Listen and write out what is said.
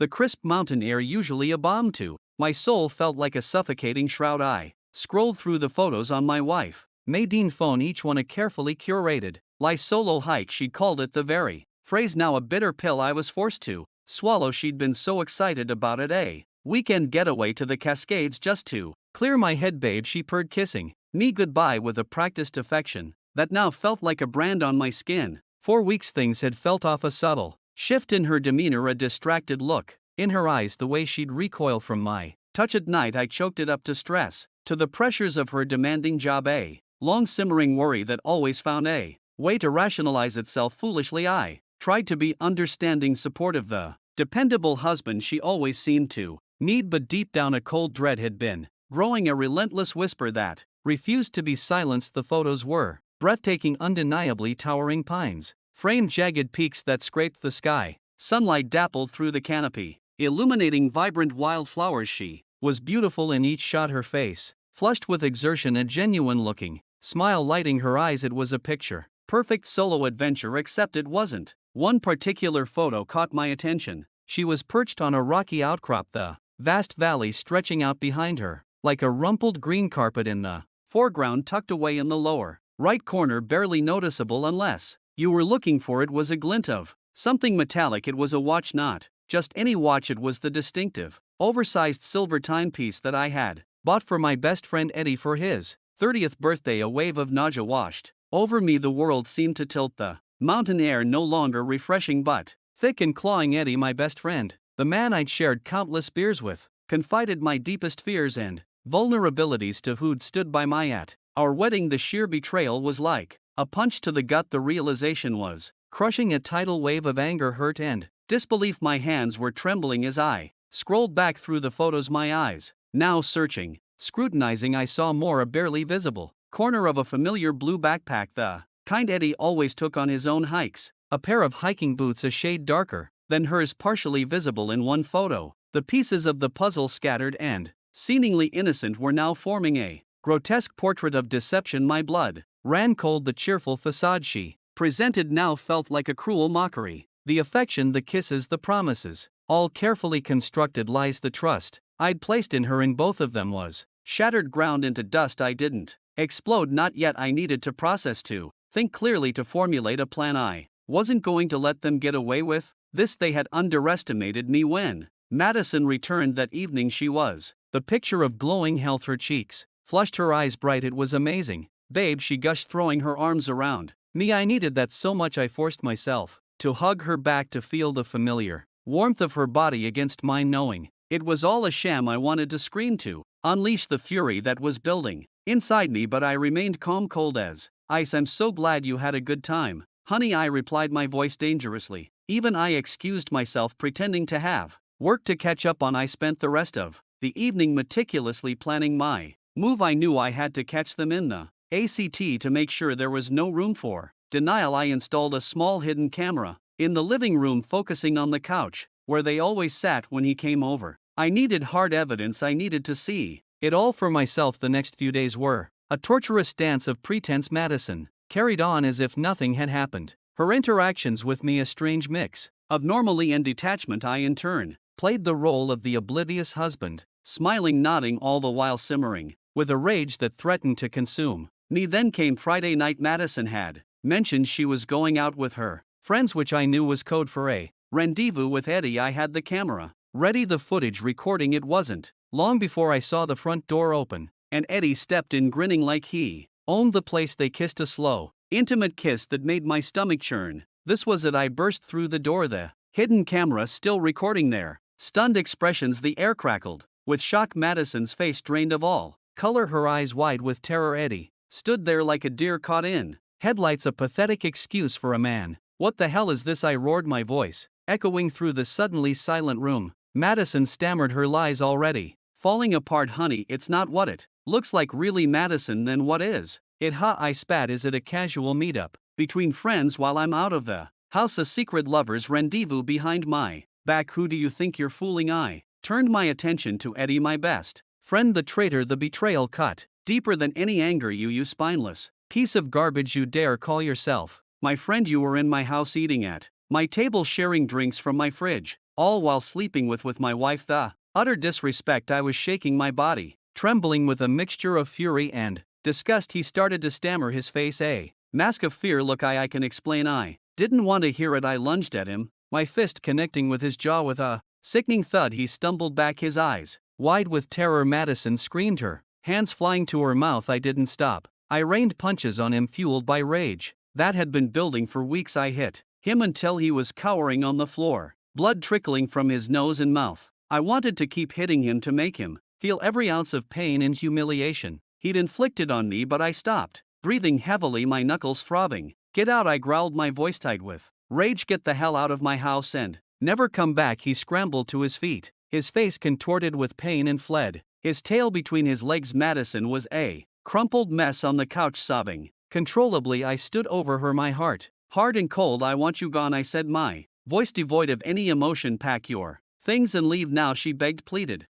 The crisp mountain air usually a balm to my soul felt like a suffocating shroud. I scrolled through the photos on my wife Nadine phone, each one a carefully curated solo hike. She called it the very phrase now a bitter pill I was forced to swallow. She'd been so excited about it, a weekend getaway to the Cascades just to clear my head. Babe, she purred, kissing me goodbye with a practiced affection that now felt like a brand on my skin. For weeks things had felt off, a subtle shift in her demeanor, a distracted look in her eyes, the way she'd recoil from my touch at night. I choked it up to stress, to the pressures of her demanding job, a long simmering worry that always found a way to rationalize itself foolishly. I tried to be understanding, supportive, the dependable husband she always seemed to need, but deep down a cold dread had been growing, a relentless whisper that refused to be silenced. The photos were breathtaking, undeniably towering pines framed jagged peaks that scraped the sky. Sunlight dappled through the canopy, illuminating vibrant wildflowers. She was beautiful in each shot, her face flushed with exertion, a genuine looking smile lighting her eyes. It was a picture perfect solo adventure, except it wasn't. One particular photo caught my attention. She was perched on a rocky outcrop, the vast valley stretching out behind her like a rumpled green carpet in the foreground. Tucked away in the lower right corner, barely noticeable unless you were looking for it, was a glint of something metallic. It was a watch, not just any watch. It was the distinctive, oversized silver timepiece that I had bought for my best friend Eddie for his 30th birthday. A wave of nausea washed over me. The world seemed to tilt, the mountain air no longer refreshing but thick and clawing. Eddie, my best friend, the man I'd shared countless beers with, confided my deepest fears and vulnerabilities to, who'd stood by my at our wedding. The sheer betrayal was like a punch to the gut. The realization was crushing, a tidal wave of anger, hurt, and disbelief. My hands were trembling as I scrolled back through the photos, my eyes now searching, scrutinizing. I saw more, a barely visible corner of a familiar blue backpack, the kind Eddie always took on his own hikes, a pair of hiking boots a shade darker than hers, partially visible in one photo. The pieces of the puzzle, scattered and seemingly innocent, were now forming a grotesque portrait of deception. My blood ran cold. The cheerful facade she presented now felt like a cruel mockery. The affection, the kisses, the promises, all carefully constructed lies. The trust I'd placed in her, in both of them, was shattered, ground into dust. I didn't explode, not yet. I needed to process, to think clearly, to formulate a plan. I wasn't going to let them get away with this. They had underestimated me. When Madison returned that evening, she was the picture of glowing health. Her cheeks flushed, her eyes bright. It was amazing, babe, she gushed, throwing her arms around me. I needed that so much. I forced myself to hug her back, to feel the familiar warmth of her body against mine, knowing it was all a sham. I wanted to scream, to unleash the fury that was building inside me, but I remained calm, cold as ice. I'm so glad you had a good time, honey, I replied, my voice dangerously even. I excused myself, pretending to have work to catch up on. I spent the rest of the evening meticulously planning my move. I knew I had to catch them in the ACT to make sure there was no room for denial. I installed a small hidden camera in the living room, focusing on the couch where they always sat when he came over. I needed hard evidence. I needed to see it all for myself. The next few days were a torturous dance of pretense. Madison carried on as if nothing had happened, her interactions with me a strange mix of normalcy and detachment. I in turn played the role of the oblivious husband, smiling, nodding, all the while simmering with a rage that threatened to consume me. Then came Friday night. Madison had mentioned she was going out with her friends, which I knew was code for a rendezvous with Eddie. I had the camera ready, the footage recording. It wasn't long before I saw the front door open, and Eddie stepped in, grinning like he owned the place. They kissed, a slow, intimate kiss that made my stomach churn. This was it. I burst through the door, the hidden camera still recording their stunned expressions. The air crackled with shock. Madison's face drained of all color, her eyes wide with terror. Eddie stood there like a deer caught in headlights, a pathetic excuse for a man. What the hell is this? I roared, my voice echoing through the suddenly silent room. Madison stammered, her lies already falling apart. Honey, it's not what it looks like. Really, Madison? Then what is it? Ha, I spat. Is it a casual meetup between friends while I'm out of the house? A secret lover's rendezvous behind my back? Who do you think you're fooling? I turned my attention to Eddie, my best friend. The traitor, the betrayal cut deeper than any anger. You spineless piece of garbage. You dare call yourself my friend? You were in my house, eating at my table, sharing drinks from my fridge. all while sleeping with my wife. The utter disrespect. I was shaking my body, trembling with a mixture of fury and disgust. He started to stammer, his face a mask of fear. Look, I can explain. I didn't want to hear it. I lunged at him, my fist connecting with his jaw with a sickening thud. He stumbled back, his eyes wide with terror. Madison screamed, her hands flying to her mouth. I didn't stop. I rained punches on him, fueled by rage that had been building for weeks. I hit him until he was cowering on the floor, blood trickling from his nose and mouth. I wanted to keep hitting him to make him feel every ounce of pain and humiliation he'd inflicted on me, but I stopped, breathing heavily, my knuckles throbbing. Get out, I growled, my voice tight with rage. Get the hell out of my house and never come back. He scrambled to his feet, his face contorted with pain, and fled, his tail between his legs. Madison was a crumpled mess on the couch, sobbing controllably. I stood over her, my heart hard and cold. I want you gone, I said, my voice devoid of any emotion. Pack your things and leave now, she begged, pleaded.